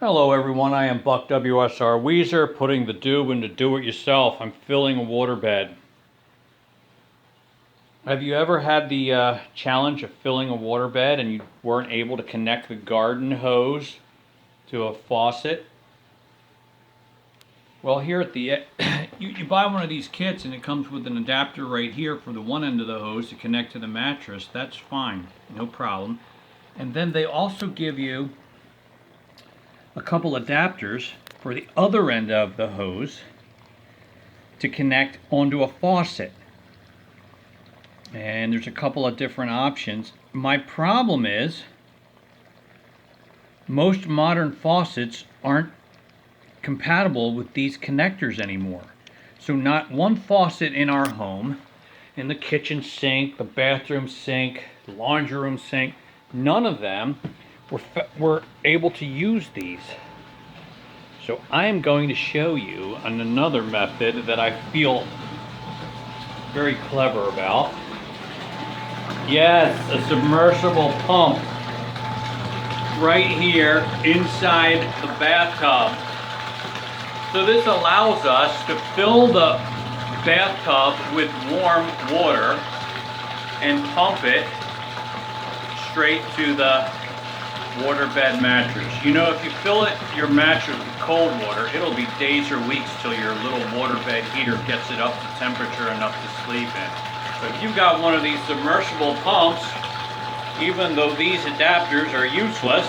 Hello everyone, I am Buck WSR Weezer, putting the do into do-it-yourself. I'm filling a waterbed. Have you ever had the challenge of filling a waterbed and you weren't able to connect the garden hose to a faucet? Well, here at the you buy one of these kits and it comes with an adapter right here for the one end of the hose to connect to the mattress. That's fine, no problem. And then they also give you a couple adapters for the other end of the hose to connect onto a faucet. And there's a couple of different options. My problem is most modern faucets aren't compatible with these connectors anymore. So not one faucet in our home, in the kitchen sink, the bathroom sink, the laundry room sink, none of them were able to use these. So I am going to show you another method that I feel very clever about. Yes, a submersible pump right here inside the bathtub. So this allows us to fill the bathtub with warm water and pump it straight to the waterbed mattress. You know, if you fill your mattress with cold water, it'll be days or weeks till your little waterbed heater gets it up to temperature enough to sleep in. So if you've got one of these submersible pumps, even though these adapters are useless,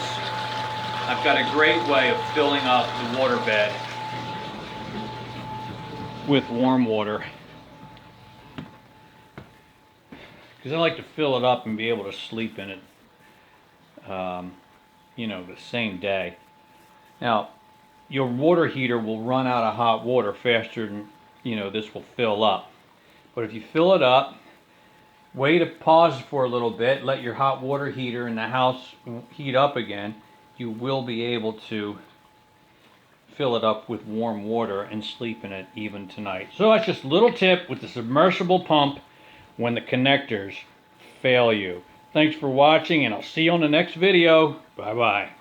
I've got a great way of filling up the waterbed with warm water. Because I like to fill it up and be able to sleep in it you know, the same day. Now, your water heater will run out of hot water faster than, you know, this will fill up. But if you fill it up, wait to pause for a little bit, let your hot water heater in the house heat up again, you will be able to fill it up with warm water and sleep in it even tonight. So that's just a little tip with the submersible pump when the connectors fail you. Thanks for watching, and I'll see you on the next video. Bye-bye.